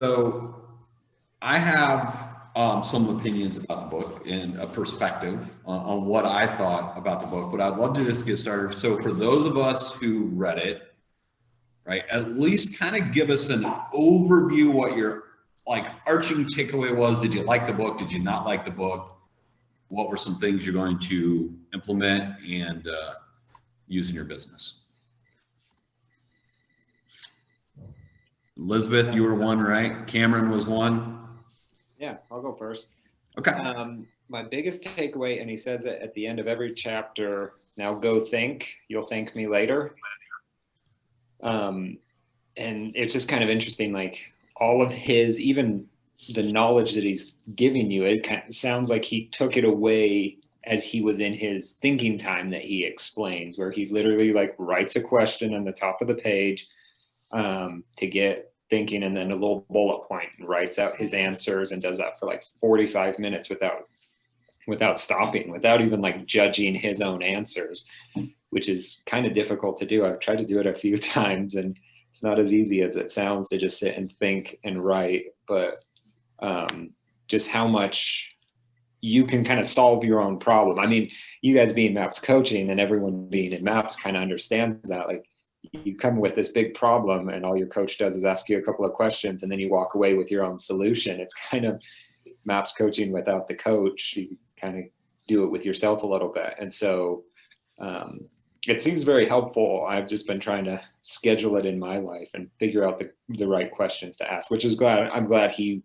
So I have some opinions about the book and a perspective on what I thought about the book, but I'd love to just get started. So for those of us who read it, right, at least kind of give us an overview what your like arching takeaway was. Did you like the book? Did you not like the book? What were some things you're going to implement and use in your business? Elizabeth, you were one, right? Cameron was one. Yeah, I'll go first. Okay. My biggest takeaway, and he says it at the end of every chapter, now go think, you'll thank me later. And it's just kind of interesting, like all of his, even the knowledge that he's giving you, it kind of sounds like he took it away as he was in his thinking time that he explains, where he literally like writes a question on the top of the page to get thinking, and then a little bullet point and writes out his answers, and does that for like 45 minutes without stopping, without even like judging his own answers, which is kind of difficult to do. I've tried to do it a few times, and it's not as easy as it sounds to just sit and think and write, but just how much you can kind of solve your own problem. I mean, you guys being MAPS coaching and everyone being in MAPS kind of understands that. Like, you come with this big problem and all your coach does is ask you a couple of questions and then you walk away with your own solution. It's kind of MAPS coaching without the coach. You kind of do it with yourself a little bit. And so it seems very helpful. I've just been trying to schedule it in my life and figure out the right questions to ask, which is I'm glad he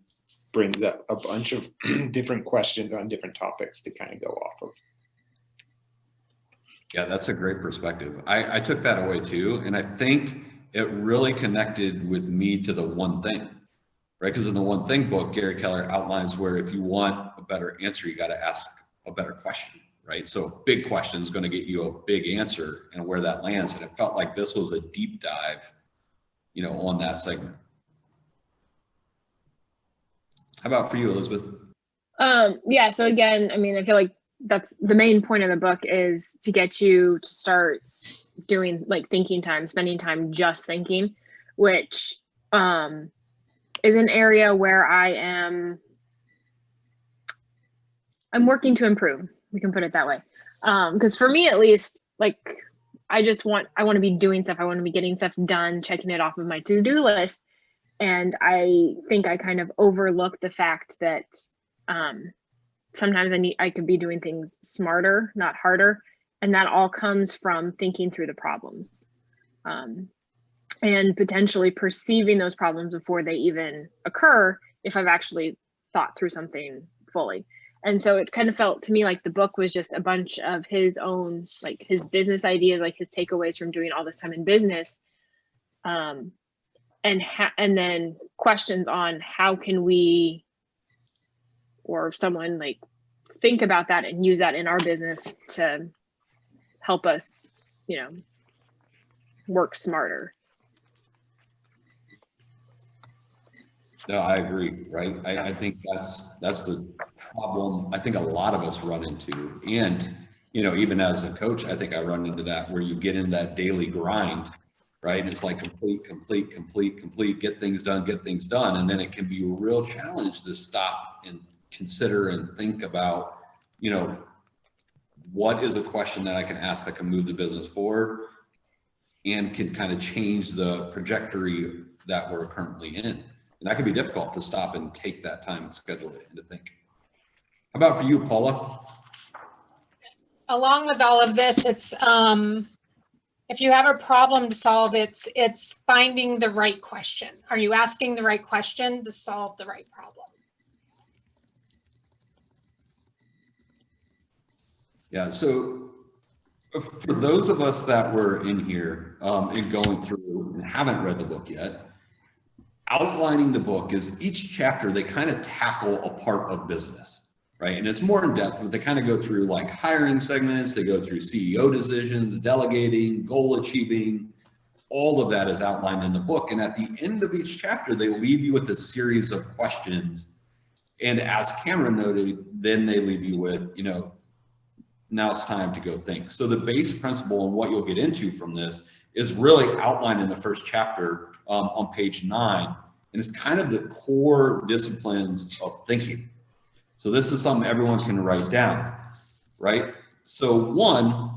brings up a bunch of different questions on different topics to kind of go off of. Yeah, that's a great perspective. I took that away too. And I think it really connected with me to the one thing, right? Because in the one thing book, Gary Keller outlines where if you want a better answer, you got to ask a better question, right? So a big question is going to get you a big answer and where that lands. And it felt like this was a deep dive, on that segment. How about for you, Elizabeth? Yeah, so again, I mean, I feel like that's the main point of the book, is to get you to start doing like thinking time, spending time just thinking, which is an area where I'm working to improve. We can put it that way. Because for me, at least, like I want to be doing stuff. I want to be getting stuff done, checking it off of my to-do list. And I think I kind of overlook the fact that sometimes I could be doing things smarter, not harder. And that all comes from thinking through the problems and potentially perceiving those problems before they even occur if I've actually thought through something fully. And so it kind of felt to me like the book was just a bunch of his own, like his business ideas, like his takeaways from doing all this time in business. And then questions on how can we, or someone like think about that and use that in our business to help us, work smarter. No, I agree, right? I think that's the problem I think a lot of us run into. And, even as a coach, I think I run into that where you get in that daily grind, right? And it's like complete, get things done. And then it can be a real challenge to stop and consider and think about, what is a question that I can ask that can move the business forward and can kind of change the trajectory that we're currently in. And that can be difficult to stop and take that time and schedule it and to think. How about for you, Paula? Along with all of this, it's if you have a problem to solve, it's finding the right question. Are you asking the right question to solve the right problem? Yeah, so for those of us that were in here and going through and haven't read the book yet, outlining the book is each chapter, they kind of tackle a part of business, right? And it's more in depth, but they kind of go through like hiring segments, they go through CEO decisions, delegating, goal achieving, all of that is outlined in the book. And at the end of each chapter, they leave you with a series of questions. And as Cameron noted, then they leave you with, now it's time to go think. So the base principle and what you'll get into from this is really outlined in the first chapter on page 9. And it's kind of the core disciplines of thinking. So this is something everyone can write down, right? So one,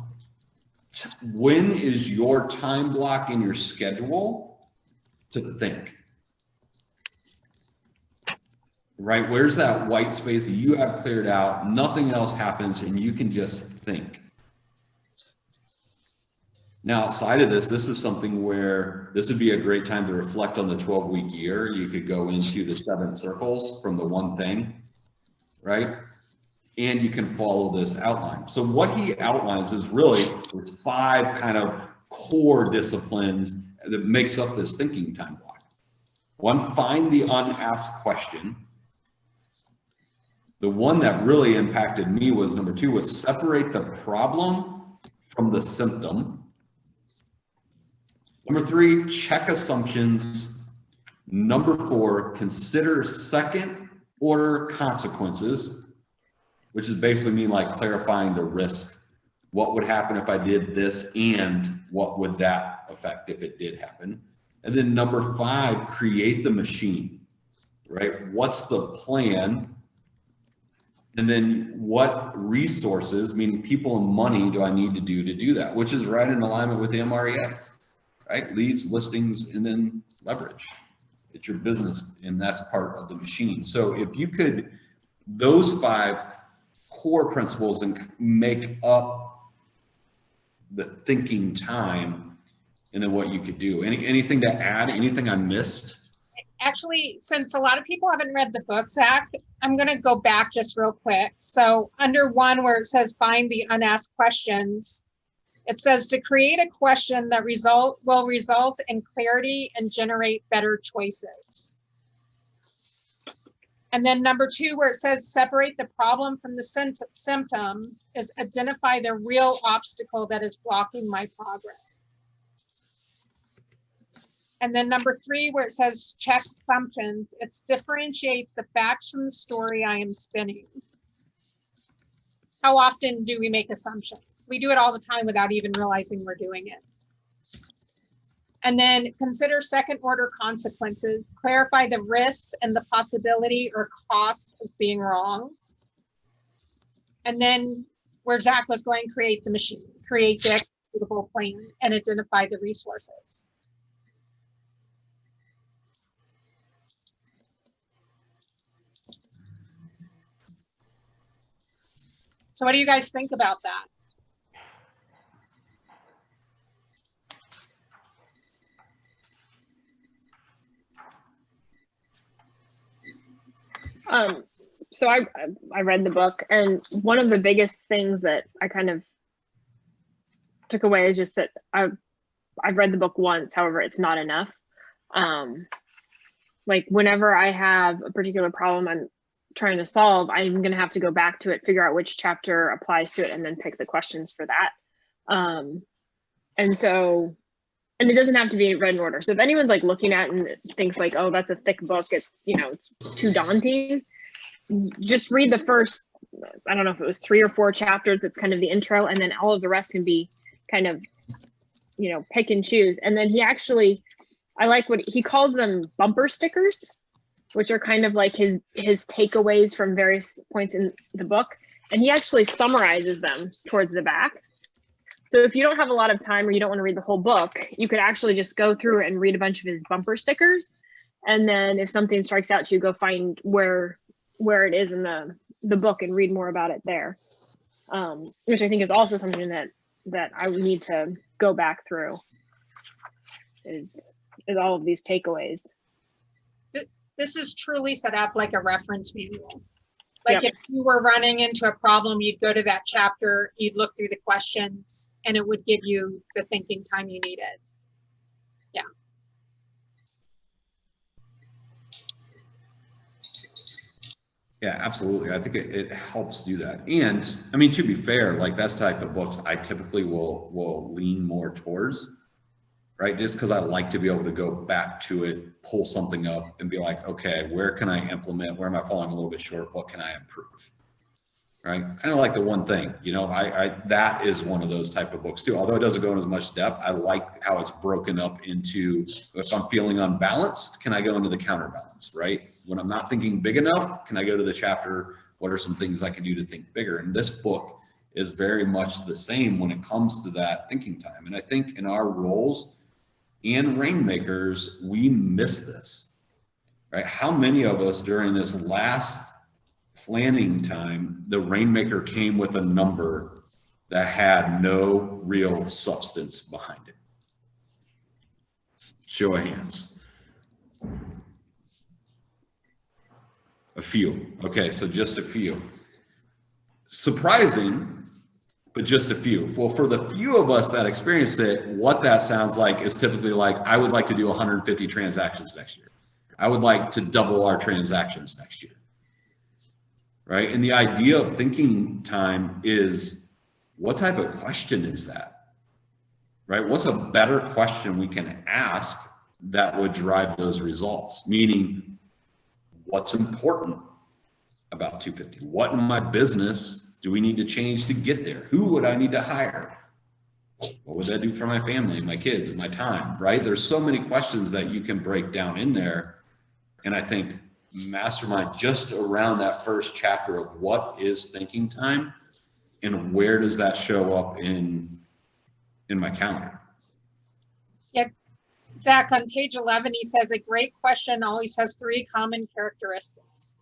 when is your time block in your schedule to think? Right? Where's that white space that you have cleared out? Nothing else happens and you can just think. Now, outside of this, this is something where this would be a great time to reflect on the 12-week year. You could go into the 7 circles from the one thing, right? And you can follow this outline. So what he outlines is really, it's 5 kind of core disciplines that makes up this thinking time block. One, find the unasked question. The one that really impacted me was number 2, was separate the problem from the symptom. Number 3, check assumptions. Number 4, consider second order consequences, which is basically mean like clarifying the risk. What would happen if I did this, and what would that affect if it did happen? And then number 5, create the machine, right? What's the plan? And then what resources, meaning people and money, do I need to do that? Which is right in alignment with the MREA, right? Leads, listings, and then leverage. It's your business, and that's part of the machine. So if you could, those 5 core principles and make up the thinking time, and then what you could do. Anything to add? Anything I missed? Actually, since a lot of people haven't read the book, Zach, I'm going to go back just real quick. So under 1, where it says find the unasked questions, it says to create a question that will result in clarity and generate better choices. And then number 2, where it says separate the problem from the symptom, is identify the real obstacle that is blocking my progress. And then number 3, where it says check assumptions, it's differentiate the facts from the story I am spinning. How often do we make assumptions? We do it all the time without even realizing we're doing it. And then consider second order consequences, clarify the risks and the possibility or costs of being wrong. And then where Zach was going, create the machine, create the executable plan, and identify the resources. So what do you guys think about that? So I read the book, and one of the biggest things that I kind of took away is just that I've read the book once, however, it's not enough. Like whenever I have a particular problem I'm trying to solve, I'm going to have to go back to it, figure out which chapter applies to it, and then pick the questions for that. And it doesn't have to be read in order. So if anyone's like looking at and thinks like, oh, that's a thick book, it's, you know, it's too daunting, just read the first, I don't know if it was 3 or 4 chapters. That's kind of the intro. And then all of the rest can be kind of, you know, pick and choose. And then he actually, I like what he calls them, bumper stickers, which are kind of like his takeaways from various points in the book. And he actually summarizes them towards the back. So if you don't have a lot of time or you don't want to read the whole book, you could actually just go through and read a bunch of his bumper stickers. And then if something strikes out to you, go find where it is in the book and read more about it there. Which I think is also something that I would need to go back through is all of these takeaways. This is truly set up like a reference manual. Like if you were running into a problem, you'd go to that chapter, you'd look through the questions, and it would give you the thinking time you needed. Yeah. Yeah, absolutely. I think it helps do that. And I mean, to be fair, like that's the type of books I typically will lean more towards, right? Just because I like to be able to go back to it, pull something up and be like, okay, where can I implement? Where am I falling a little bit short? What can I improve? right? Kind of like The One Thing, you know, that is one of those type of books too. Although it doesn't go into as much depth, I like how it's broken up into, if I'm feeling unbalanced, can I go into the counterbalance, right? When I'm not thinking big enough, can I go to the chapter, what are some things I can do to think bigger? And this book is very much the same when it comes to that thinking time. And I think in our roles and Rainmakers, we miss this, right? How many of us during this last planning time, the Rainmaker came with a number that had no real substance behind it? Show of hands. A few. Okay, so just a few. Surprising, but just a few. Well, for the few of us that experienced it, what that sounds like is typically like, I would like to do 150 transactions next year. I would like to double our transactions next year. Right? And the idea of thinking time is, what type of question is that? Right? What's a better question we can ask that would drive those results? Meaning, what's important about 250? What in my business do we need to change to get there? Who would I need to hire? What would that do for my family, my kids, my time, right? There's so many questions that you can break down in there. And I think Mastermind, just around that first chapter of what is thinking time and where does that show up in my calendar? Yeah, Zach, on page 11, he says a great question always has 3 common characteristics.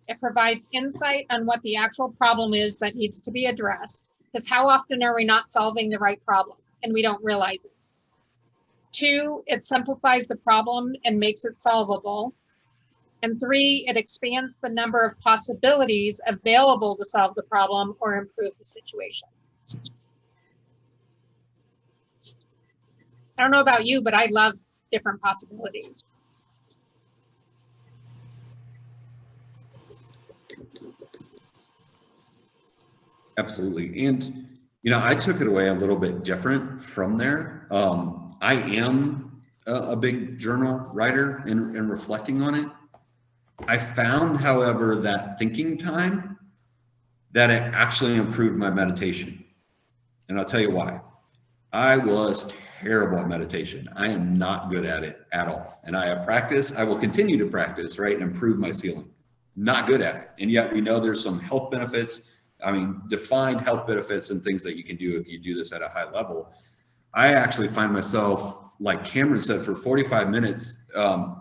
It provides insight on what the actual problem is that needs to be addressed, because how often are we not solving the right problem and we don't realize it? 2, it simplifies the problem and makes it solvable. And 3, it expands the number of possibilities available to solve the problem or improve the situation. I don't know about you, but I love different possibilities. Absolutely. And, you know, I took it away a little bit different from there. I am a big journal writer and reflecting on it. I found, however, that thinking time, that it actually improved my meditation. And I'll tell you why. I was terrible at meditation. I am not good at it at all. And I have practiced, I will continue to practice, right, and improve my ceiling. Not good at it. And yet we know there's some health benefits. I mean, defined health benefits and things that you can do if you do this at a high level. I actually find myself, like Cameron said, for 45 minutes,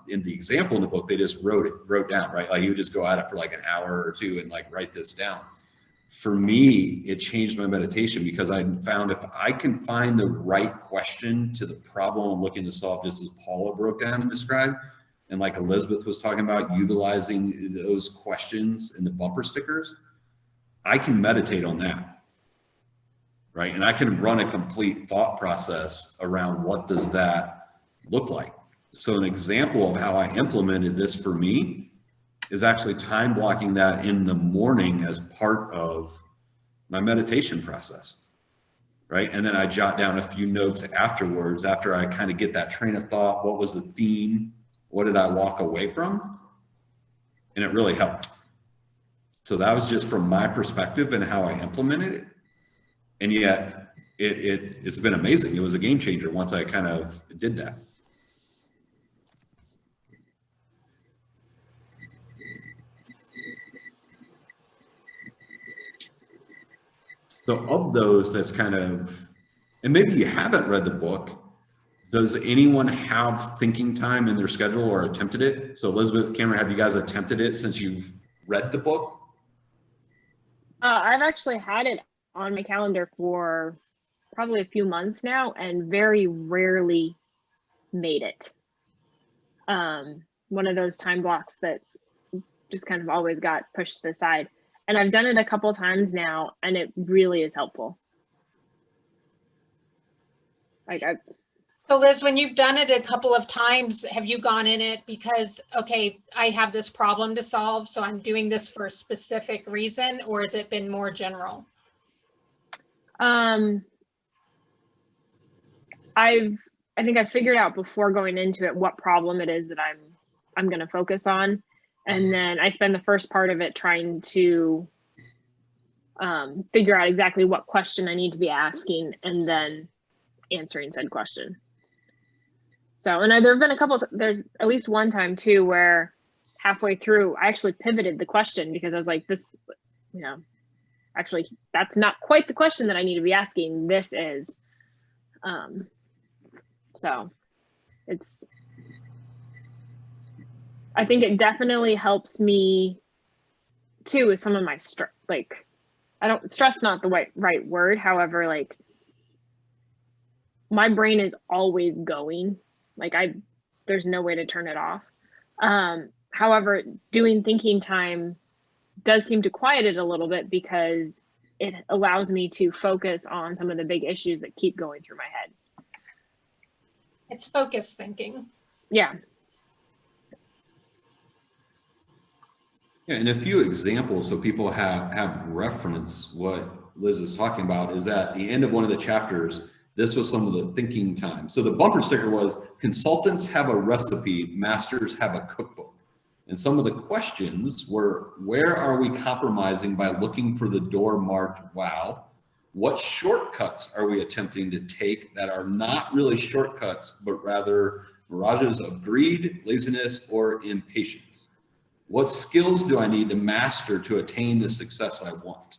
in the example in the book, they just wrote down, right? Like you would just go at it for like an hour or two and like write this down. For me, it changed my meditation because I found if I can find the right question to the problem I'm looking to solve, just as Paula broke down and described, and like Elizabeth was talking about, utilizing those questions in the bumper stickers, I can meditate on that, right? And I can run a complete thought process around what does that look like. So an example of how I implemented this for me is actually time blocking that in the morning as part of my meditation process, right? And then I jot down a few notes afterwards, after I kind of get that train of thought. What was the theme? What did I walk away from? And it really helped. So that was just from my perspective and how I implemented it. And yet it's been amazing. It was a game changer once I kind of did that. So of those, that's kind of, and maybe you haven't read the book, does anyone have thinking time in their schedule or attempted it? So Elizabeth, Cameron, have you guys attempted it since you've read the book? I've actually had it on my calendar for probably a few months now and very rarely made it. One of those time blocks that just kind of always got pushed to the side. And I've done it a couple times now, and it really is helpful. So Liz, when you've done it a couple of times, have you gone in it because, okay, I have this problem to solve, so I'm doing this for a specific reason, or has it been more general? I think I figured out before going into it what problem it is that I'm going to focus on. And then I spend the first part of it trying to figure out exactly what question I need to be asking and then answering said question. So, and there have been a couple, there's at least one time too, where halfway through, I actually pivoted the question because I was like, this, you know, actually, that's not quite the question that I need to be asking. This is, so it's, I think it definitely helps me too with some of my stress, like, stress not the right word. However, like my brain is always going, like there's no way to turn it off. However, doing thinking time does seem to quiet it a little bit because it allows me to focus on some of the big issues that keep going through my head. It's focused thinking. Yeah. Yeah, and a few examples so people have reference what Liz is talking about is at the end of one of the chapters, this was some of the thinking time. So the bumper sticker was, consultants have a recipe, masters have a cookbook. And some of the questions were, where are we compromising by looking for the door marked wow? What shortcuts are we attempting to take that are not really shortcuts, but rather mirages of greed, laziness, or impatience? What skills do I need to master to attain the success I want?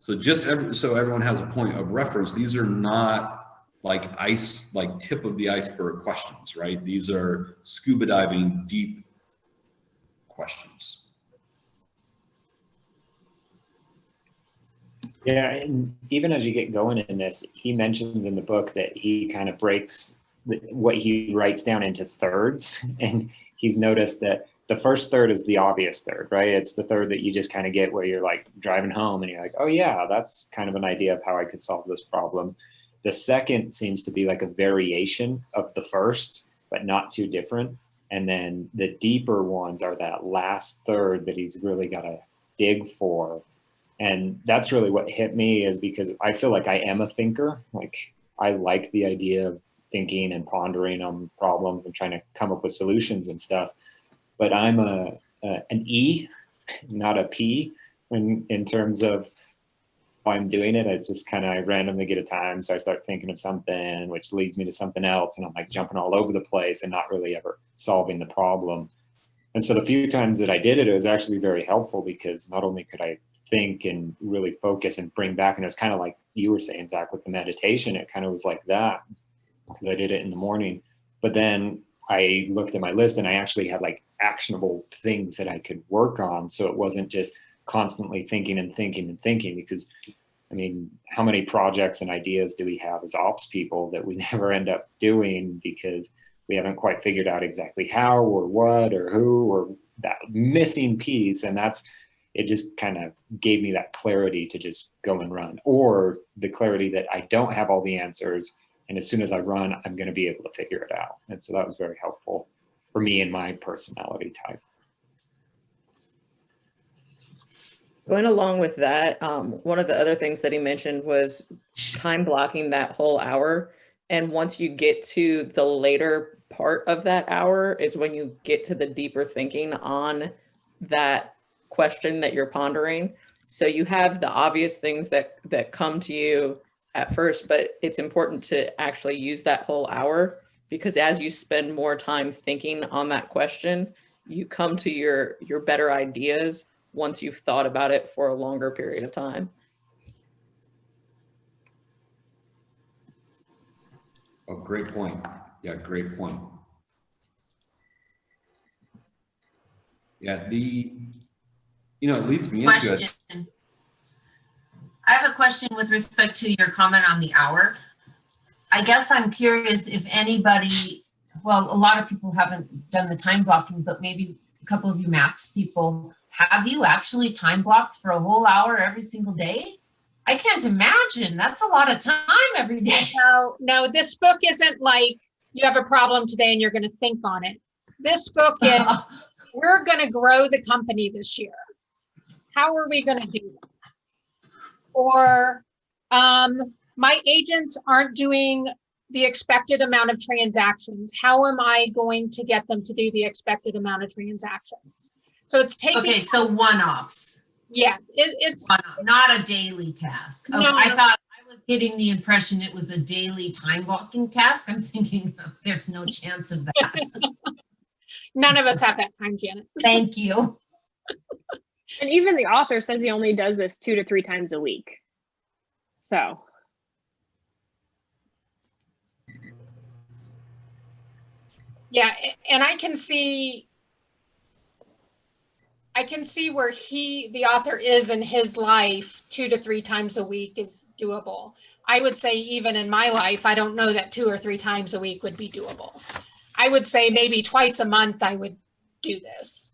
So so everyone has a point of reference. These are not like tip of the iceberg questions, right? These are scuba diving deep questions. Yeah, and even as you get going in this, he mentions in the book that he kind of breaks what he writes down into thirds, and he's noticed that the first third is the obvious third, right? It's the third that you just kind of get where you're like driving home and you're like, oh yeah, that's kind of an idea of how I could solve this problem. The second seems to be like a variation of the first, but not too different. And then the deeper ones are that last third that he's really got to dig for. And that's really what hit me, is because I feel like I am a thinker. Like I like the idea of thinking and pondering on problems and trying to come up with solutions and stuff. But I'm an E, not a P, in terms of how I'm doing it. It's just kind of, I randomly get a time, so I start thinking of something, which leads me to something else, and I'm like jumping all over the place and not really ever solving the problem. And so the few times that I did it, it was actually very helpful, because not only could I think and really focus and bring back, and it was kind of like you were saying, Zach, with the meditation, it kind of was like that, because I did it in the morning. But then I looked at my list and I actually had like actionable things that I could work on. So it wasn't just constantly thinking and thinking and thinking, because I mean, how many projects and ideas do we have as ops people that we never end up doing because we haven't quite figured out exactly how or what or who, or that missing piece. And it just kind of gave me that clarity to just go and run, or the clarity that I don't have all the answers, and as soon as I run, I'm going to be able to figure it out. And so that was very helpful for me and my personality type. Going along with that, one of the other things that he mentioned was time blocking that whole hour. And once you get to the later part of that hour is when you get to the deeper thinking on that question that you're pondering. So you have the obvious things that come to you at first, but it's important to actually use that whole hour, because as you spend more time thinking on that question, you come to your better ideas once you've thought about it for a longer period of time. Oh, great point. Yeah, great point. Yeah, it leads me into Question. I have a question with respect to your comment on the hour. I guess I'm curious if anybody, well, a lot of people haven't done the time blocking, but maybe a couple of you MAPS people, have you actually time blocked for a whole hour every single day? I can't imagine. That's a lot of time every day. No, this book isn't like you have a problem today and you're going to think on it. This book is, we're going to grow the company this year. How are we going to do that? Or my agents aren't doing the expected amount of transactions. How am I going to get them to do the expected amount of transactions? So it's taking. Okay, so one-offs. Yeah, it's, Not a daily task. Oh, No, I no. thought, I was getting the impression it was a daily time blocking task. I'm thinking there's no chance of that. none of us have that time, Janet. Thank you. And even the author says he only does this 2 to 3 times a week. So Yeah, and I can see where the author is in his life. 2 to 3 times a week is doable. I would say even in my life, I don't know that 2 or 3 times a week would be doable. I would say maybe twice a month I would do this.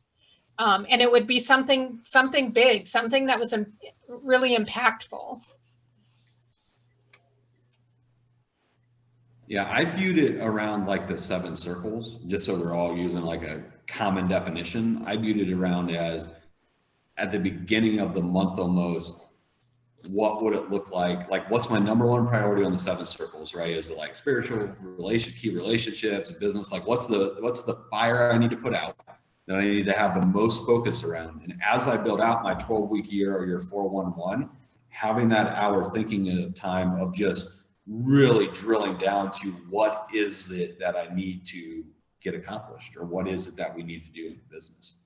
And it would be something big, something that was really impactful. Yeah, I viewed it around like the 7 circles, just so we're all using like a common definition. I viewed it around as at the beginning of the month almost, what would it look like? Like, what's my number one priority on the 7 circles, right? Is it like spiritual, key relationships, business? Like, what's the fire I need to put out that I need to have the most focus around? And as I build out my 12-week year or year 411, having that hour thinking time of just really drilling down to what is it that I need to get accomplished, or what is it that we need to do in the business.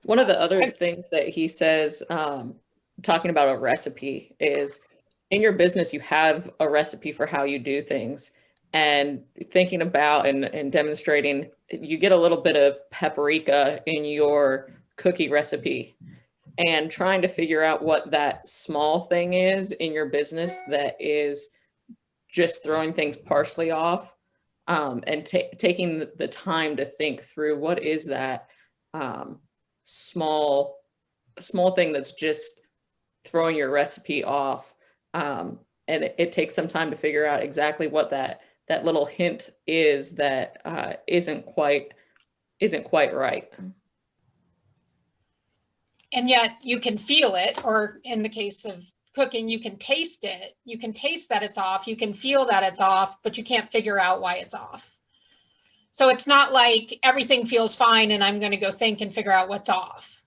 One of the other things that he says, talking about a recipe, is in your business, you have a recipe for how you do things, and thinking about and demonstrating, you get a little bit of paprika in your cookie recipe, and trying to figure out what that small thing is in your business that is just throwing things partially off, and taking the time to think through what is that small thing that's just throwing your recipe off. And it takes some time to figure out exactly what that little hint is that isn't quite right. And yet you can feel it, or in the case of cooking, you can taste it. You can taste that it's off. You can feel that it's off, but you can't figure out why it's off. So it's not like everything feels fine and I'm going to go think and figure out what's off.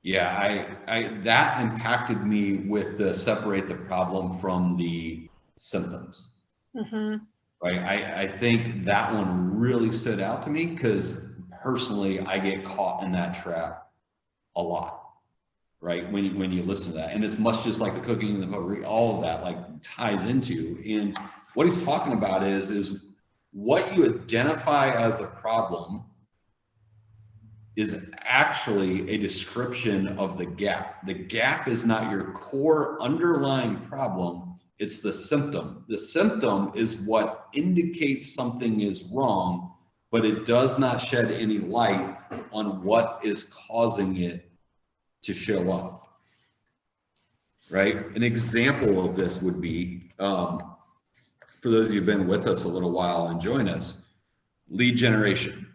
Yeah, I that impacted me with the separate the problem from the symptoms. Mm-hmm. Right. I think that one really stood out to me because personally, I get caught in that trap a lot. Right. When you listen to that, and it's much just like the cooking, the pottery, all of that like ties into. And what he's talking about is what you identify as a problem is actually a description of the gap. The gap is not your core underlying problem. It's the symptom. The symptom is what indicates something is wrong, but it does not shed any light on what is causing it to show up. Right? An example of this would be, for those of you who've been with us a little while and join us, lead generation.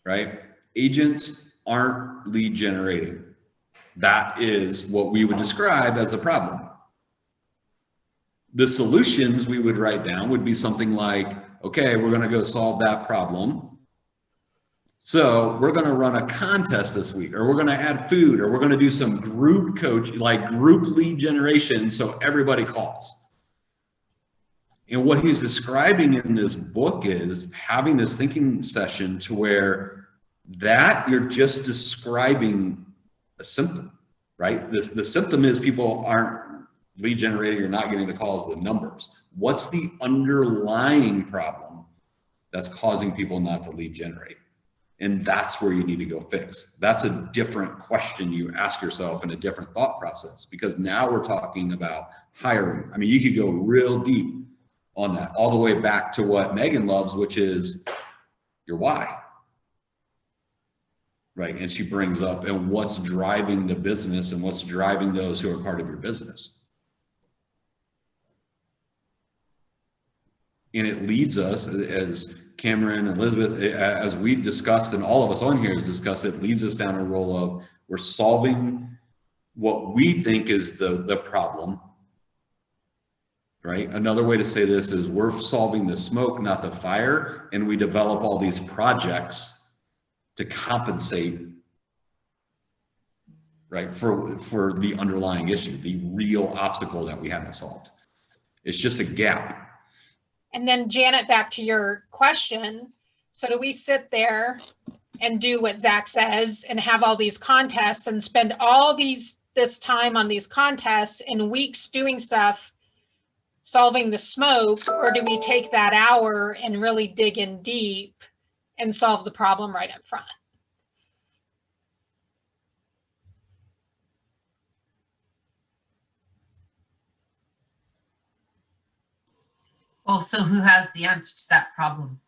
Right? Agents aren't lead generating. That is what we would describe as a problem. The solutions we would write down would be something like, okay, we're going to go solve that problem. So we're going to run a contest this week, or we're going to add food, or we're going to do some group coach, like group lead generation, so everybody calls. And what he's describing in this book is having this thinking session to where that you're just describing a symptom, right? The symptom is people aren't lead generating, you're not getting the calls, the numbers. What's the underlying problem that's causing people not to lead generate? And that's where you need to go fix. That's a different question you ask yourself and a different thought process, because now we're talking about hiring. I mean, you could go real deep on that, all the way back to what Megan loves, which is your why. Right? And she brings up, and what's driving the business and what's driving those who are part of your business. And it leads us, as Cameron and Elizabeth, as we discussed, and all of us on here has discussed, it leads us down a role of we're solving what we think is the problem right? Another way to say this is we're solving the smoke, not the fire, and we develop all these projects to compensate, right, for the underlying issue, the real obstacle that we haven't solved. It's just a gap. And then Janet, back to your question. So do we sit there and do what Zach says and have all these contests and spend all this time on these contests and weeks doing stuff, solving the smoke, or do we take that hour and really dig in deep and solve the problem right up front? Well, so who has the answer to that problem?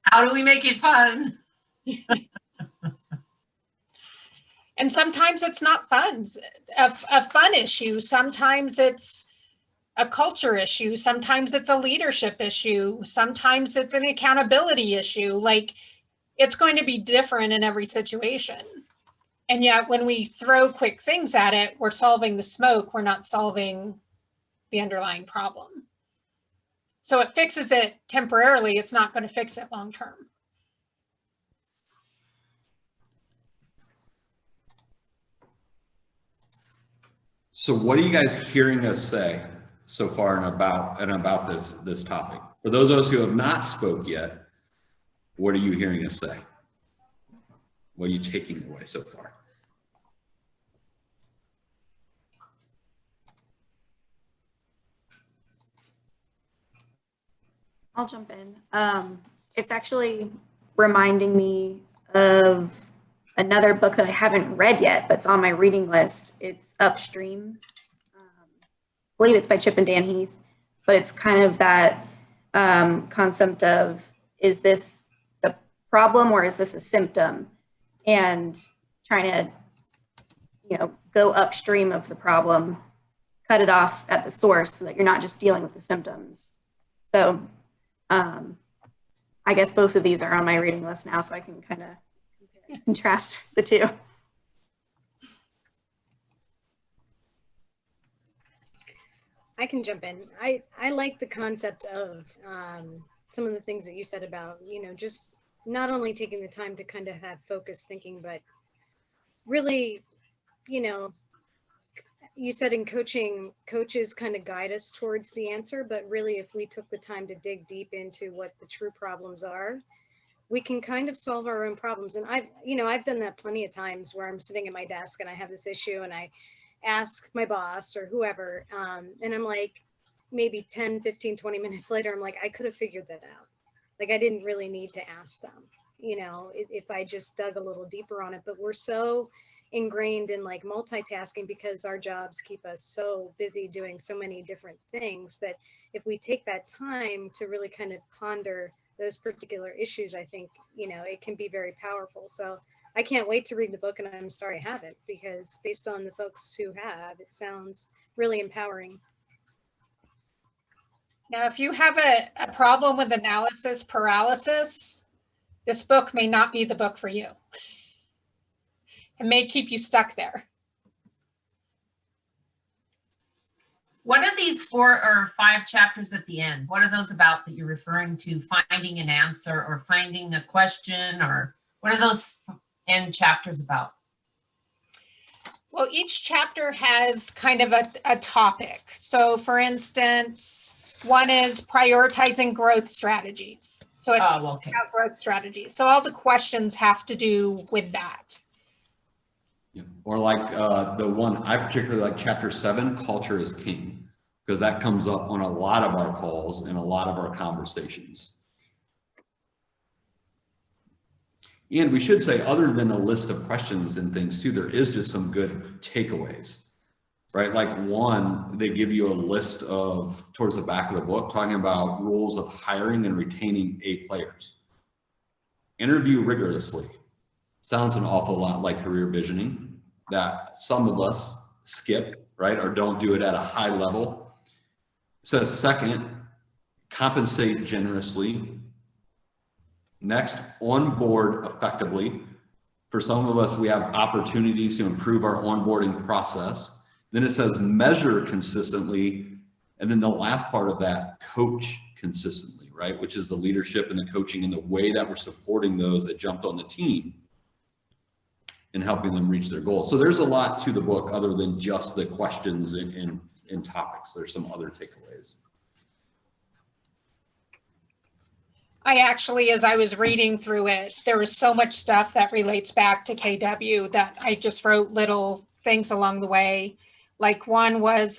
How do we make it fun? And sometimes it's not fun, a fun issue. Sometimes it's a culture issue. Sometimes it's a leadership issue. Sometimes it's an accountability issue. Like, it's going to be different in every situation. And yet when we throw quick things at it, we're solving the smoke. We're not solving the underlying problem. So it fixes it temporarily. It's not going to fix it long term. So what are you guys hearing us say so far and about this topic? For those of us who have not spoke yet, what are you hearing us say? What are you taking away so far? I'll jump in. It's actually reminding me of another book that I haven't read yet, but it's on my reading list. It's Upstream. I believe it's by Chip and Dan Heath, but it's kind of that concept of, is this the problem or is this a symptom? And trying to, go upstream of the problem, cut it off at the source so that you're not just dealing with the symptoms. So I guess both of these are on my reading list now, so I can kind of contrast the two. I can jump in. I like the concept of some of the things that you said about, just not only taking the time to kind of have focused thinking, but really, you said in coaching, coaches kind of guide us towards the answer, but really if we took the time to dig deep into what the true problems are, we can kind of solve our own problems. And I've done that plenty of times where I'm sitting at my desk and I have this issue and I ask my boss or whoever, and I'm like, maybe 10, 15, 20 minutes later, I'm like, I could have figured that out. Like, I didn't really need to ask them, if I just dug a little deeper on it. But we're so ingrained in like multitasking because our jobs keep us so busy doing so many different things that if we take that time to really kind of ponder those particular issues, I think, it can be very powerful. So I can't wait to read the book, and I'm sorry I haven't, because based on the folks who have, it sounds really empowering. Now, if you have a problem with analysis paralysis, this book may not be the book for you. It may keep you stuck there. What are these 4 or 5 chapters at the end? What are those about that you're referring to? Finding an answer or finding a question, or what are those end chapters about? Well, each chapter has kind of a topic. So for instance, one is prioritizing growth strategies. So it's about growth strategies. So all the questions have to do with that. Yeah. Or like the one I particularly like, chapter 7, culture is king, because that comes up on a lot of our calls and a lot of our conversations. And we should say, other than a list of questions and things too, there is just some good takeaways, right? Like one, they give you a list of, towards the back of the book, talking about rules of hiring and retaining A players. Interview rigorously. Sounds an awful lot like career visioning that some of us skip, right? Or don't do it at a high level. It says second, compensate generously. Next, onboard effectively. For some of us, we have opportunities to improve our onboarding process. Then it says measure consistently. And then the last part of that, coach consistently, right? Which is the leadership and the coaching and the way that we're supporting those that jumped on the team and helping them reach their goals. So there's a lot to the book other than just the questions and topics. There's some other takeaways. I actually, as I was reading through it, there was so much stuff that relates back to KW that I just wrote little things along the way. Like one was,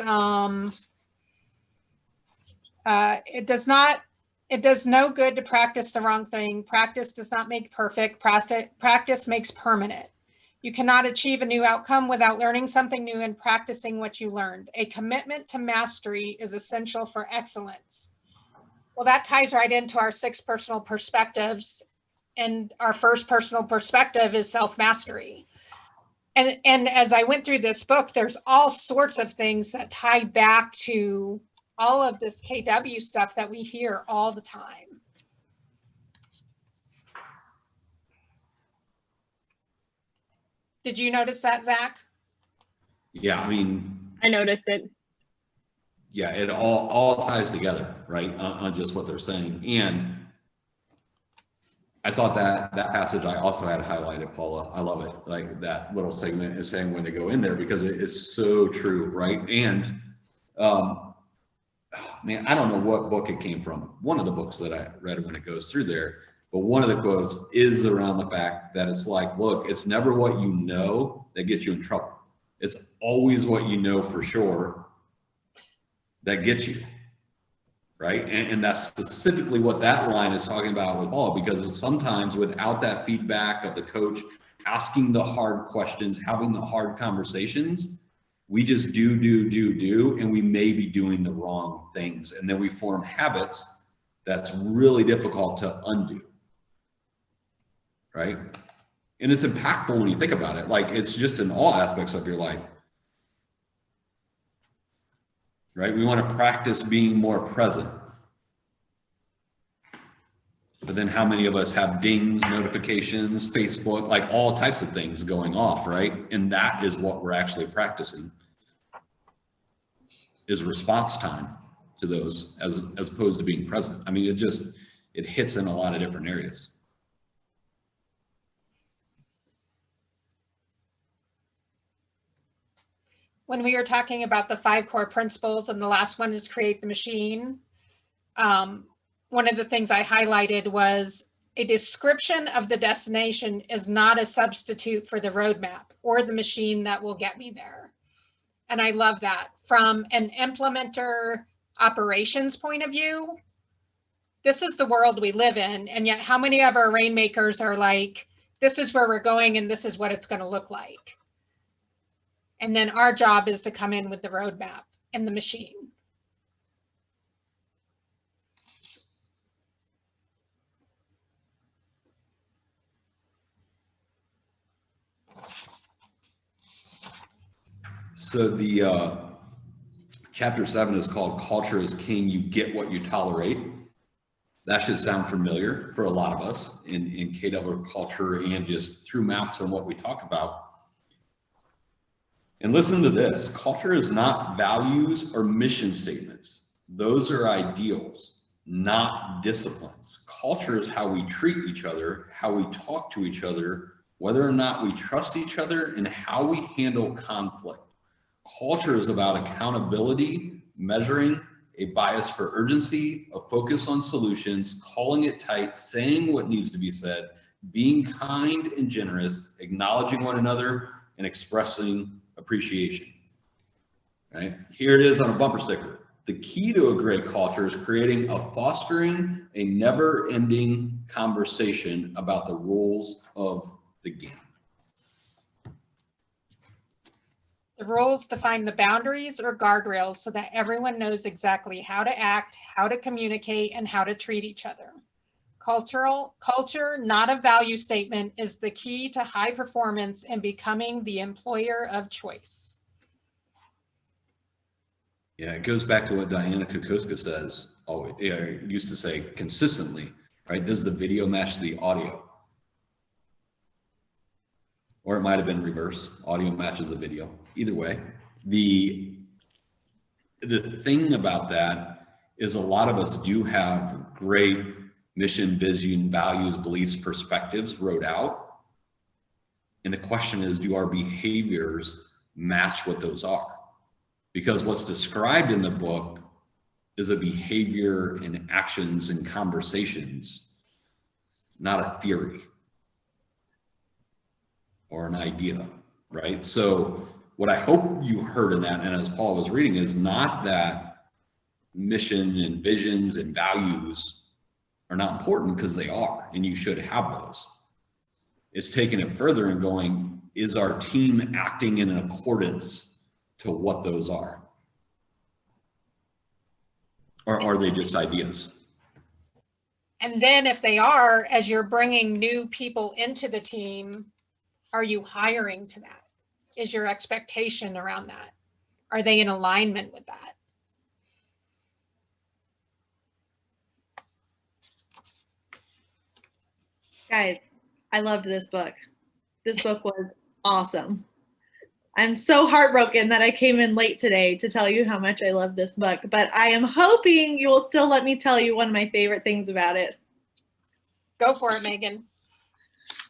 it does no good to practice the wrong thing. Practice does not make perfect. Practice makes permanent. You cannot achieve a new outcome without learning something new and practicing what you learned. A commitment to mastery is essential for excellence. Well, that ties right into our 6 personal perspectives. And our first personal perspective is self-mastery. And as I went through this book, there's all sorts of things that tie back to all of this KW stuff that we hear all the time. Did you notice that, Zach? Yeah, I mean, I noticed it. yeah, it all ties together, right, on just what they're saying. And I thought that passage I also had highlighted, Paula. I love it. Like that little segment is saying when they go in there, because it's so true, right? And man, I don't know what book it came from. One of the books that I read when it goes through there, but one of the quotes is around the fact that it's like, look, it's never what you know that gets you in trouble. It's always what you know for sure that gets you, right? And that's specifically what that line is talking about with Paul, because sometimes without that feedback of the coach asking the hard questions, having the hard conversations, we just do, and we may be doing the wrong things. And then we form habits that's really difficult to undo, right? And it's impactful when you think about it. Like it's just in all aspects of your life. Right? We want to practice being more present. But then how many of us have dings, notifications, Facebook, like all types of things going off, right? And that is what we're actually practicing, is response time to those as opposed to being present. I mean, it hits in a lot of different areas. When we were talking about the 5 core principles and the last one is create the machine, one of the things I highlighted was a description of the destination is not a substitute for the roadmap or the machine that will get me there. And I love that. From an implementer operations point of view, this is the world we live in. And yet how many of our rainmakers are like, this is where we're going and this is what it's going to look like. And then our job is to come in with the roadmap and the machine. So the chapter 7 is called Culture is King. You get what you tolerate. That should sound familiar for a lot of us in KW culture and just through MAPS and what we talk about. And listen to this, culture is not values or mission statements. Those are ideals, not disciplines. Culture is how we treat each other, how we talk to each other, whether or not we trust each other, and how we handle conflict. Culture is about accountability, measuring, a bias for urgency, a focus on solutions, calling it tight, saying what needs to be said, being kind and generous, acknowledging one another, and expressing appreciation. Right? Here it is on a bumper sticker. The key to a great culture is fostering a never-ending conversation about the rules of the game. The rules define the boundaries or guardrails so that everyone knows exactly how to act, how to communicate, and how to treat each other. Culture, not a value statement, is the key to high performance and becoming the employer of choice. Yeah, it goes back to what Diana Kokoska says, used to say consistently, right? Does the video match the audio? Or it might have been reverse, audio matches the video. Either way, the thing about that is a lot of us do have great mission, vision, values, beliefs, perspectives wrote out. And the question is, do our behaviors match what those are? Because what's described in the book is a behavior and actions and conversations, not a theory or an idea, right? So what I hope you heard in that, and as Paul was reading, is not that mission and visions and values are not important, because they are, and you should have those. It's taking it further and going, is our team acting in accordance to what those are? Or are they just ideas? And then if they are, as you're bringing new people into the team, are you hiring to that? Is your expectation around that? Are they in alignment with that? Guys, I loved this book. This book was awesome. I'm so heartbroken that I came in late today to tell you how much I love this book, but I am hoping you will still let me tell you one of my favorite things about it. Go for it, Megan.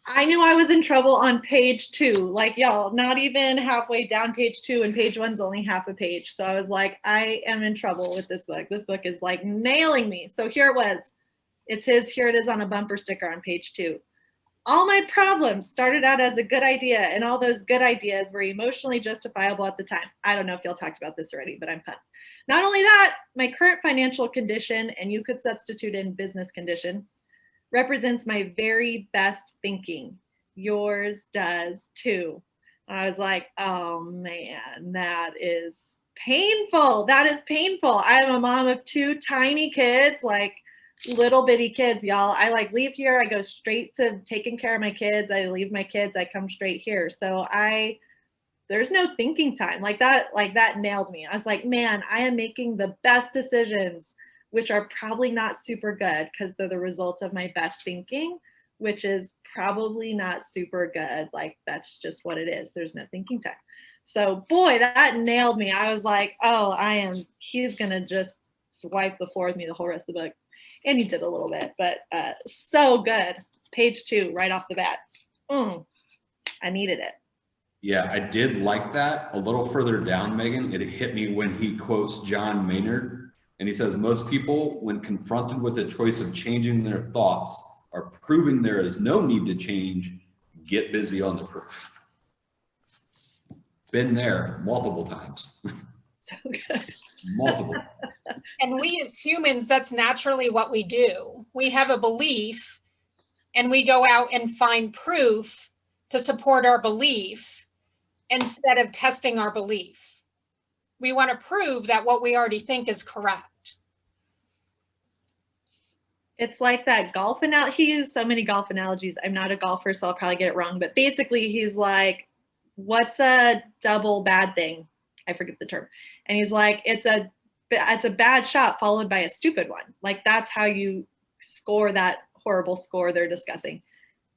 I knew I was in trouble on page 2, like y'all, not even halfway down page 2, and page 1's only half a page. So I was like, I am in trouble with this book. This book is like nailing me. So here it was. Here it is on a bumper sticker on page 2. All my problems started out as a good idea, and all those good ideas were emotionally justifiable at the time. I don't know if y'all talked about this already, but I'm pumped. Not only that, my current financial condition, and you could substitute in business condition, represents my very best thinking. Yours does too. I was like, oh man, that is painful. That is painful. I am a mom of 2 tiny kids, like little bitty kids, y'all. I like leave here, I go straight to taking care of my kids. I leave my kids, I come straight here. So there's no thinking time. Like that nailed me. I was like, man, I am making the best decisions, which are probably not super good because they're the result of my best thinking, which is probably not super good. Like that's just what it is. There's no thinking time. So boy, that nailed me. I was like, oh, he's gonna just swipe the floor with me the whole rest of the book. And he did a little bit, but so good. Page 2, right off the bat. I needed it. Yeah, I did like that. A little further down, Megan, it hit me when he quotes John Maynard, and he says, most people, when confronted with the choice of changing their thoughts or proving there is no need to change, get busy on the proof. Been there multiple times. So good. Multiple. And we as humans, that's naturally what we do. We have a belief and we go out and find proof to support our belief instead of testing our belief. We want to prove that what we already think is correct. It's like that golf analogy. He used so many golf analogies. I'm not a golfer, so I'll probably get it wrong. But basically, he's like, what's a double bad thing? I forget the term. And he's like, it's a bad shot followed by a stupid one. Like that's how you score that horrible score they're discussing.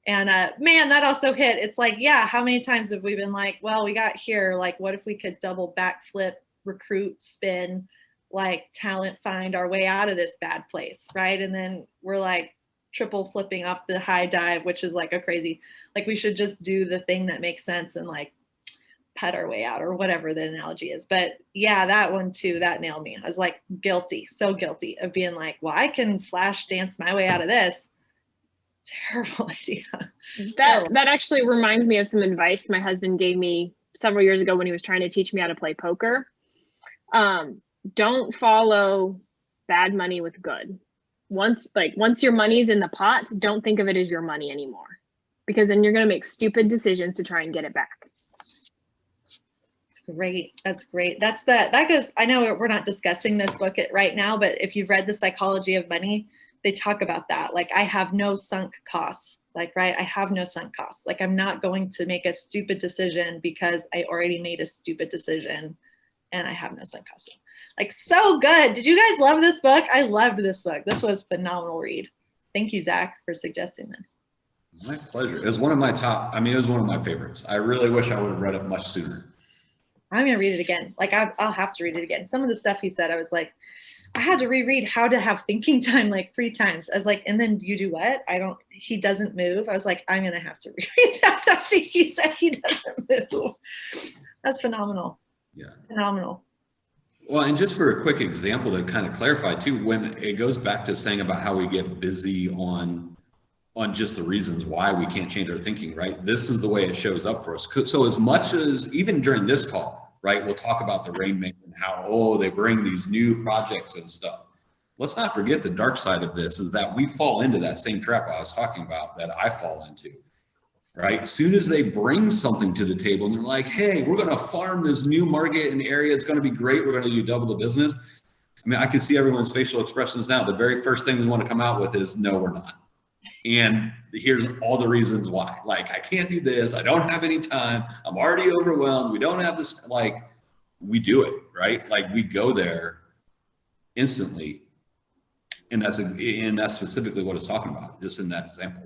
And man, that also hit. It's like, yeah, how many times have we been like, well, we got here, like, what if we could double backflip, recruit, spin, like talent, find our way out of this bad place, right? And then we're like triple flipping off the high dive, which is like a crazy, like we should just do the thing that makes sense and like pet our way out or whatever the analogy is. But yeah, that one too, that nailed me. I was like guilty, so guilty of being like, well, I can flash dance my way out of this. Terrible idea. That actually reminds me of some advice my husband gave me several years ago when he was trying to teach me how to play poker. Don't follow bad money with good. Once your money's in the pot, don't think of it as your money anymore, because then you're going to make stupid decisions to try and get it back. Great. That's great. That goes, I know we're not discussing this book right now, but if you've read The Psychology of Money, they talk about that. Like I have no sunk costs, like, right. I have no sunk costs. Like I'm not going to make a stupid decision because I already made a stupid decision and I have no sunk costs. Like so good. Did you guys love this book? I loved this book. This was a phenomenal read. Thank you, Zach, for suggesting this. My pleasure. It was one of my it was one of my favorites. I really wish I would have read it much sooner. I'm going to read it again. Like I'll have to read it again. Some of the stuff he said, I was like, I had to reread How to Have Thinking Time like 3 times. I was like, and then you do what? He doesn't move. I was like, I'm going to have to reread that. I think he said he doesn't move. That's phenomenal. Yeah. Phenomenal. Well, and just for a quick example to kind of clarify too, when it goes back to saying about how we get busy on just the reasons why we can't change our thinking, right? This is the way it shows up for us. So as much as even during this call, right, we'll talk about the Rainmaker and how, oh, they bring these new projects and stuff. Let's not forget the dark side of this is that we fall into that same trap I was talking about that I fall into. Right? As soon as they bring something to the table and they're like, hey, we're going to farm this new market and area. It's going to be great. We're going to do double the business. I mean, I can see everyone's facial expressions now. The very first thing we want to come out with is, no, we're not. And here's all the reasons why. Like, I can't do this. I don't have any time. I'm already overwhelmed. We don't have this. Like, we do it, right? Like, we go there instantly. And that's specifically what it's talking about, just in that example.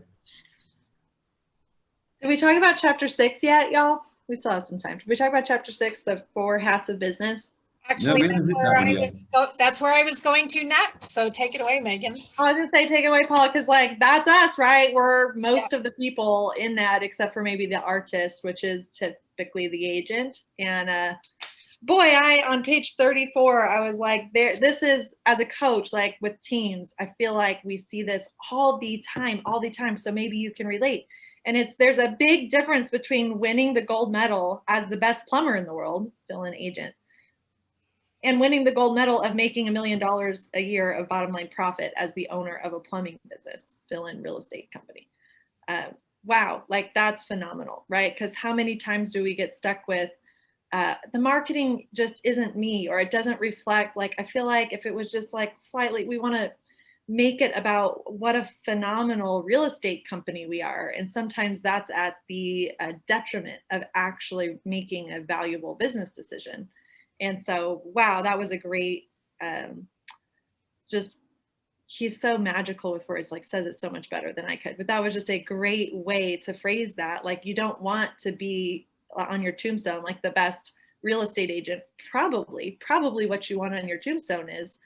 Did we talk about chapter 6 yet, y'all? We still have some time. Did we talk about chapter 6, the 4 hats of business? Actually, No, that's where I was going to next. So take it away, Megan. I was gonna say, take it away, Paula, because like that's us, right? We're most of the people in that, except for maybe the artist, which is typically the agent. And boy, on page 34, I was like, this is, as a coach, like with teams, I feel like we see this all the time. So maybe you can relate. And there's a big difference between winning the gold medal as the best plumber in the world, fill-in agent, and winning the gold medal of making $1 million a year of bottom line profit as the owner of a plumbing business, fill-in real estate company. Wow, like that's phenomenal, right? Because how many times do we get stuck with the marketing just isn't me, or it doesn't reflect, like, I feel like if it was just like slightly, we want to make it about what a phenomenal real estate company we are. And sometimes that's at the detriment of actually making a valuable business decision. And so, wow, that was a great, he's so magical with words, like says it so much better than I could, but that was just a great way to phrase that. Like, you don't want to be on your tombstone, like the best real estate agent. Probably what you want on your tombstone is,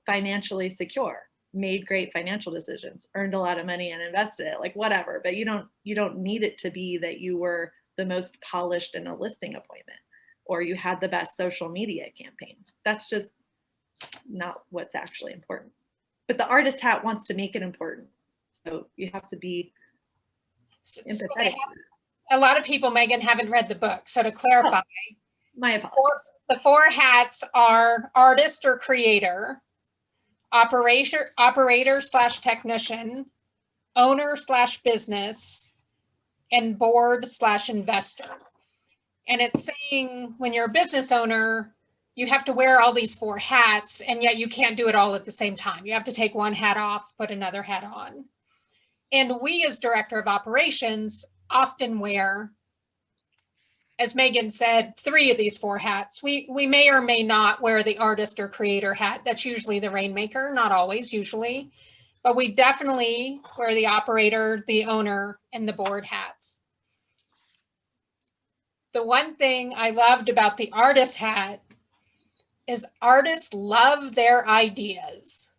financially secure, made great financial decisions, earned a lot of money and invested it, like whatever. But you don't need it to be that you were the most polished in a listing appointment, or you had the best social media campaign. That's just not what's actually important. But the artist hat wants to make it important. So you have to be empathetic. A lot of people, Megan, haven't read the book. So to clarify, my apologies. The 4 hats are artist or creator, operator/technician, owner/business, and board/investor. And it's saying when you're a business owner, you have to wear all these 4 hats, and yet you can't do it all at the same time. You have to take one hat off, put another hat on. And we, as director of operations, often wear, as Megan said, 3 of these 4 hats. We may or may not wear the artist or creator hat. That's usually the Rainmaker, not always, usually. But we definitely wear the operator, the owner, and the board hats. The one thing I loved about the artist hat is artists love their ideas.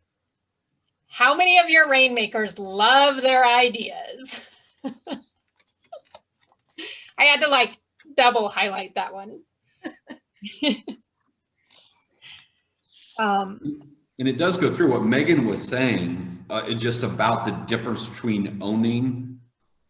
How many of your Rainmakers love their ideas? I had to double highlight that one. And it does go through what Megan was saying, just about the difference between owning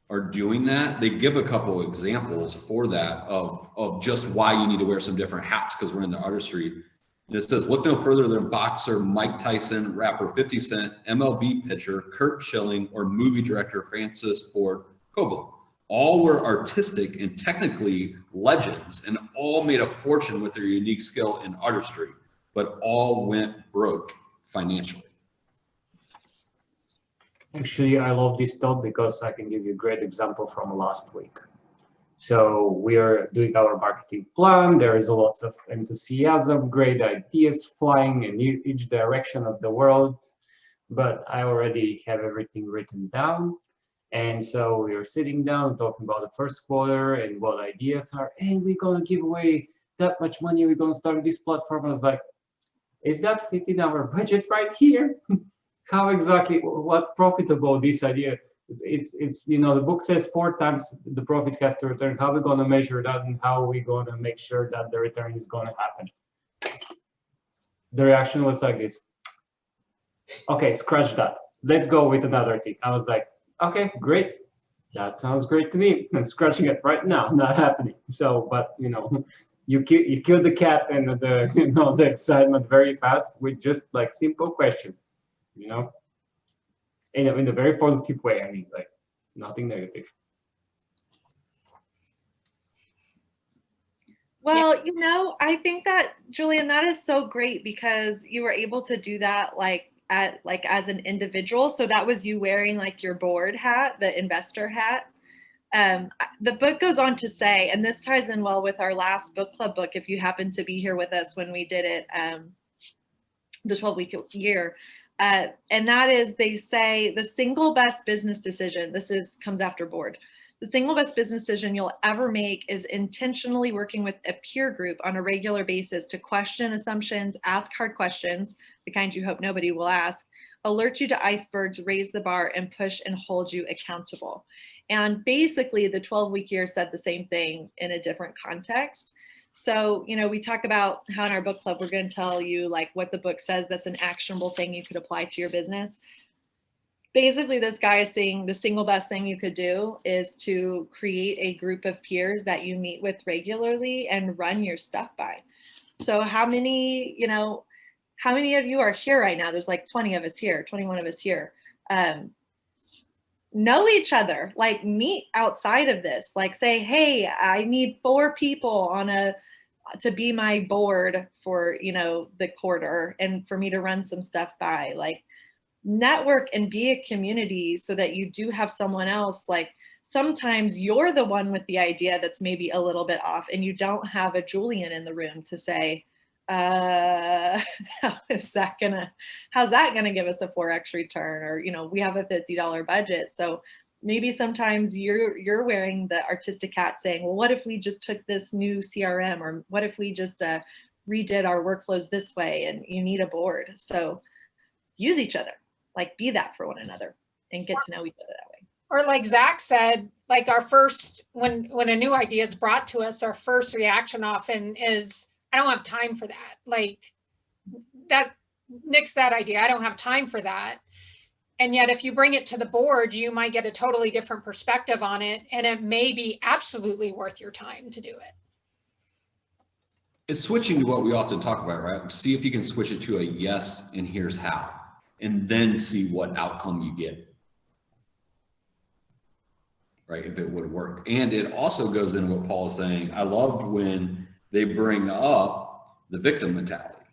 or doing that. They give a couple examples for that of just why you need to wear some different hats, because we're in the artistry. And it says, look no further than boxer Mike Tyson, rapper 50 Cent, MLB pitcher Curt Schilling, or movie director Francis Ford Coppola. All were artistic and technically legends, and all made a fortune with their unique skill in artistry, but all went broke financially. Actually, I love this thought because I can give you a great example from last week. So we are doing our marketing plan. There is a lot of enthusiasm, great ideas flying in each direction of the world, but I already have everything written down. And so we are sitting down talking about the first quarter and what ideas are, and we're gonna give away that much money we're going to start this platform. I was like, is that fit in our budget right here? How exactly, what profitable this idea? It's you know, the book says 4 times the profit has to return. How are we going to measure that, and how are we going to make sure that the return is going to happen? The reaction was like this. Okay, scratch that. Let's go with another thing. I was like, okay, great. That sounds great to me. I'm scratching it right now, not happening. So, but you know, you kill the cat and the you know, the excitement very fast with just like simple question, you know, in a very positive way. I mean, like nothing negative. Well, you know, I think that, Julian, that is so great because you were able to do that as an individual. So that was you wearing like your board hat, the investor hat. The book goes on to say, and this ties in well with our last book club book, if you happen to be here with us when we did it, the 12-week year, and that is, they say the single best business decision, comes after board. The single best business decision you'll ever make is intentionally working with a peer group on a regular basis to question assumptions, ask hard questions, the kind you hope nobody will ask, alert you to icebergs, raise the bar, and push and hold you accountable. And basically the 12-week year said the same thing in a different context. So, you know, we talk about how in our book club, we're going to tell you like what the book says that's an actionable thing you could apply to your business. Basically, this guy is saying the single best thing you could do is to create a group of peers that you meet with regularly and run your stuff by. So how many of you are here right now? There's like 20 of us here, 21 of us here. Know each other, like meet outside of this, like say, hey, I need 4 people to be my board for, you know, the quarter and for me to run some stuff by. Like, network and be a community so that you do have someone else. Like sometimes you're the one with the idea that's maybe a little bit off and you don't have a Julian in the room to say, how's that gonna give us a 4x return? Or, you know, we have a $50 budget. So maybe sometimes you're wearing the artistic hat saying, well, what if we just took this new CRM, or what if we just redid our workflows this way? And you need a board. So use each other. Like be that for one another and get to know each other that way. Or like Zach said, like our first, when a new idea is brought to us, our first reaction often is, I don't have time for that. Like that, nix that idea. I don't have time for that. And yet if you bring it to the board, you might get a totally different perspective on it. And it may be absolutely worth your time to do it. It's switching to what we often talk about, right? See if you can switch it to a yes, and here's how. And then see what outcome you get, right? If it would work. And it also goes into what Paul is saying. I loved when they bring up the victim mentality,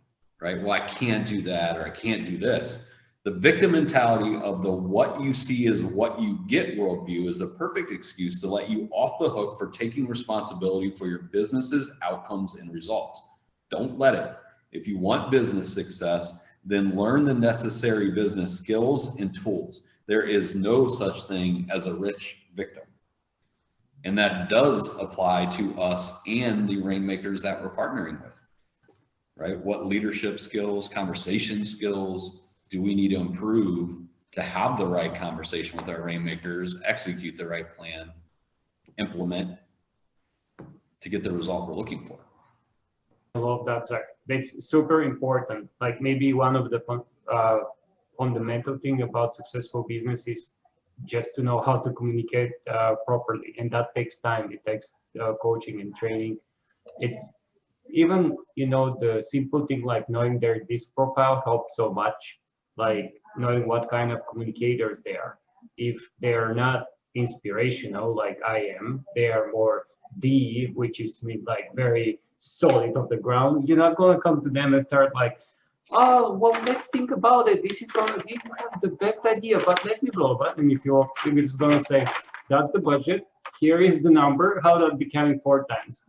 right? Well, I can't do that, or I can't do this. The victim mentality of the what you see is what you get worldview is a perfect excuse to let you off the hook for taking responsibility for your business's outcomes and results. Don't let it. If you want business success, then learn the necessary business skills and tools. There is no such thing as a rich victim. And that does apply to us and the rainmakers that we're partnering with, right? What leadership skills, conversation skills do we need to improve to have the right conversation with our rainmakers, execute the right plan, implement to get the result we're looking for? I love that, Zach. That's super important. Like maybe one of the fundamental thing about successful business is just to know how to communicate properly, and that takes time. It takes coaching and training. It's even, you know, the simple thing like knowing their disc profile helps so much. Like knowing what kind of communicators they are. If they're not inspirational like I am, they are more D, which is like very solid on the ground. You're not going to come to them and start like, oh, well, let's think about it. This is going to give you the best idea, but let me blow a button. If you're just going to say, that's the budget, here is the number, how that becoming 4 times.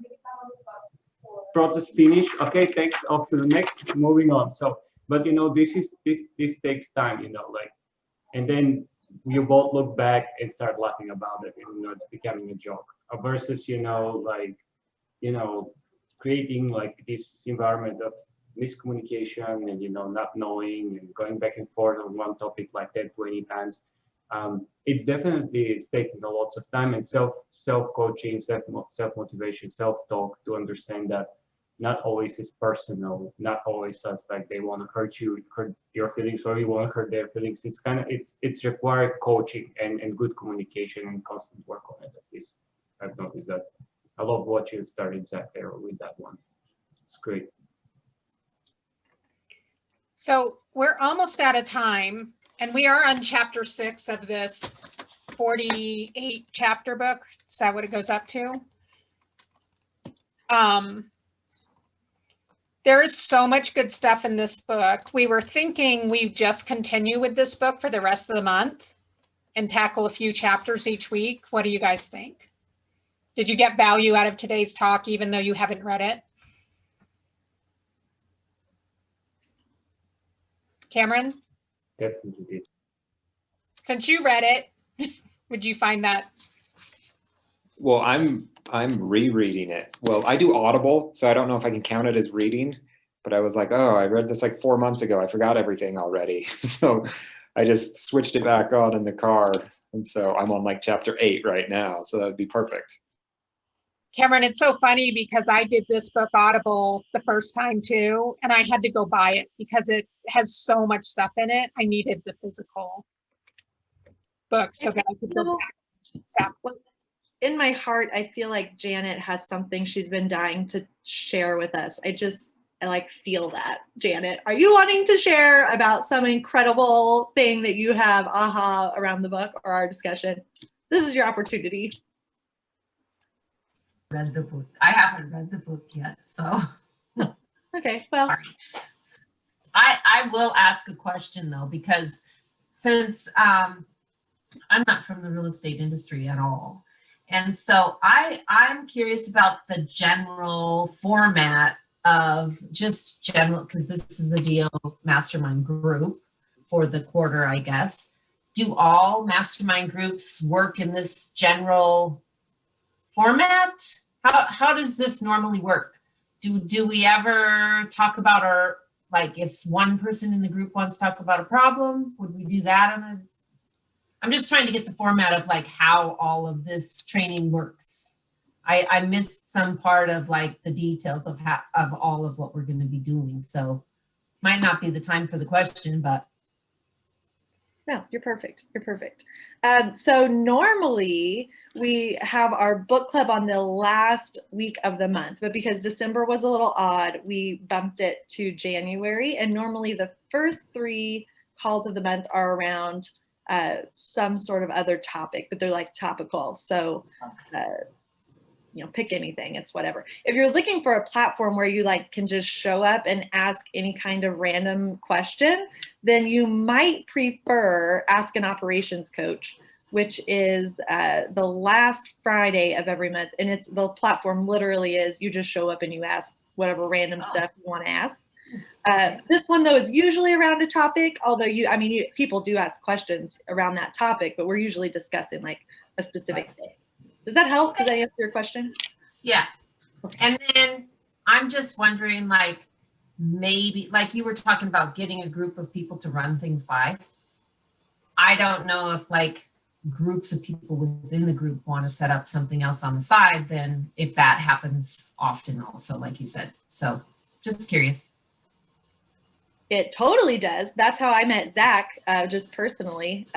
Process finished. Okay, thanks, off to the next, moving on. So, but you know, this takes time, you know, like, and then you both look back and start laughing about it, and you know, it's becoming a joke versus, you know, like, you know, creating like this environment of miscommunication and, you know, not knowing and going back and forth on one topic like that 20 times. It's definitely taking a lot of time and self-coaching, self-motivation, self-talk to understand that not always is personal, not always as like they want to hurt you, hurt your feelings, or you want to hurt their feelings. It's kind of, it's required coaching and good communication and constant work on it. At least I've noticed that. I love what you started, Zach, there with that one. It's great. So we're almost out of time, and we are on chapter 6 of this 48 chapter book. Is that what it goes up to? There is so much good stuff in this book. We were thinking we just continue with this book for the rest of the month and tackle a few chapters each week. What do you guys think? Did you get value out of today's talk, even though you haven't read it? Cameron? Definitely did. Since you read it, would you find that? Well, I'm rereading it. Well, I do Audible, so I don't know if I can count it as reading, but I was like, oh, I read this like 4 months ago. I forgot everything already. So I just switched it back on in the car. And so I'm on like chapter 8 right now. So that would be perfect. Cameron, it's so funny because I did this book Audible the first time too, and I had to go buy it because it has so much stuff in it. I needed the physical book so that I could go back. In my heart, I feel like Janet has something she's been dying to share with us. I like feel that. Janet, are you wanting to share about some incredible thing that you have aha around the book or our discussion? This is your opportunity. Read the book. I haven't read the book yet, so. Okay, well. I will ask a question though, because since I'm not from the real estate industry at all. And so I'm curious about the general format of just general, because this is a DO mastermind group for the quarter, I guess. Do all mastermind groups work in this general format? How does this normally work? Do we ever talk about our, like if one person in the group wants to talk about a problem, would we do that I'm just trying to get the format of like how all of this training works. I missed some part of like the details of all of what we're going to be doing. So might not be the time for the question, but. No, you're perfect. You're perfect. So normally we have our book club on the last week of the month, but because December was a little odd, we bumped it to January. And normally the first 3 calls of the month are around some sort of other topic, but they're like topical. So, you know, pick anything, it's whatever. If you're looking for a platform where you like can just show up and ask any kind of random question, then you might prefer Ask an Operations Coach, which is the last Friday of every month. And it's the platform literally is you just show up and you ask whatever random stuff you want to ask. This one though is usually around a topic, although people do ask questions around that topic, but we're usually discussing like a specific thing. Does that help? Does that answer your question? Yeah. And then I'm just wondering, like, maybe like you were talking about getting a group of people to run things by. I don't know if like groups of people within the group want to set up something else on the side, then if that happens often also, like you said. So just curious. It totally does. That's how I met Zach, just personally,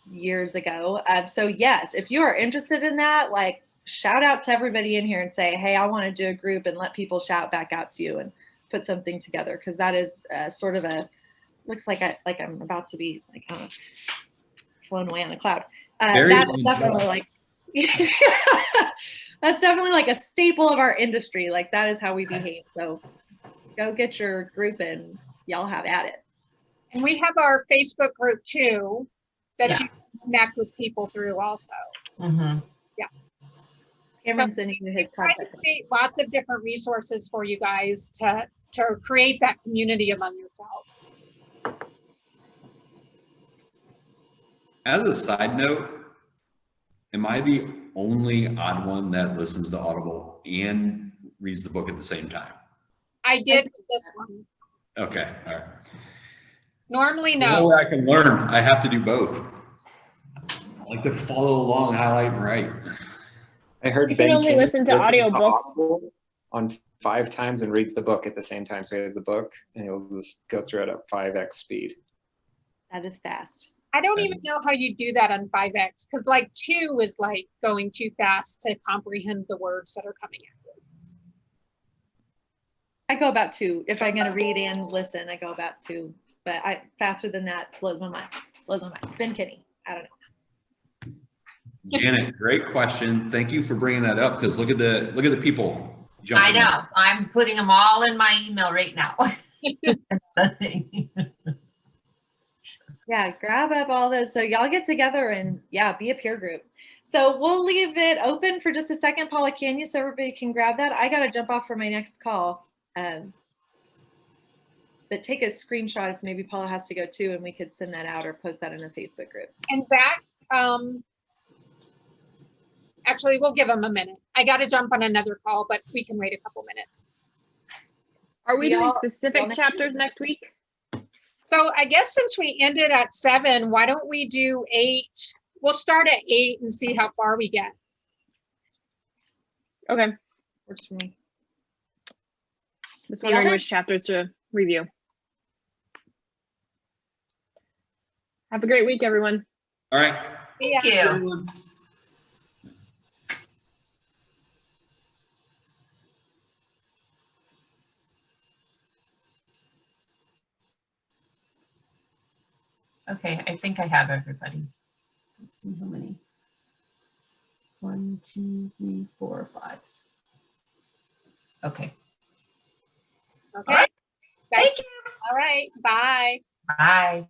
years ago. So yes, if you are interested in that, like shout out to everybody in here and say, hey, I want to do a group, and let people shout back out to you and put something together. Cause that is sort of looks like I'm about to be like, I don't know, flown away on a cloud. That's definitely like, that's definitely like a staple of our industry. Like that is how we behave. So go get your group and y'all have at it. And we have our Facebook group too, that you connect with people through also. Mm-hmm. Yeah. Cameron's sending you his contact. Lots of different resources for you guys to create that community among yourselves. As a side note, am I the only odd one that listens to Audible and reads the book at the same time? I did with this one. Okay, all right. Normally, The no. only way I can learn, I have to do both. I like to follow along, highlight and write. I heard You can Ben only Kennedy listen to listens audiobooks. Audible on 5 times and reads the book at the same time. So he has the book and he'll just go through it at 5x speed. That is fast. I don't even know how you do that on 5X, because like 2 is like going too fast to comprehend the words that are coming out. I go about 2. If I'm gonna read and listen, I go about 2. But faster than that blows my mind. Blows my mind. Ben Kinney. I don't know. Janet, great question. Thank you for bringing that up, because look at the people I jumping in. know, I'm putting them all in my email right now. Yeah, grab up all those. So y'all get together and yeah, be a peer group. So we'll leave it open for just a second, Paula, can you, so everybody can grab that? I gotta jump off for my next call. But take a screenshot if maybe Paula has to go too, and we could send that out or post that in a Facebook group. And that, actually, we'll give them a minute. I got to jump on another call, but we can wait a couple minutes. Are we doing Y'all- specific y'all- chapters next week? So I guess since we ended at 7, why don't we do 8? We'll start at 8 and see how far we get. Okay, Works for me. just The wondering other- which chapters to review. Have a great week, everyone. All right. Thank you. Okay, I think I have everybody. Let's see how many. 1, 2, 3, 4, 5. Okay. Okay. All right. Guys, Thank you. all right. Bye. Bye.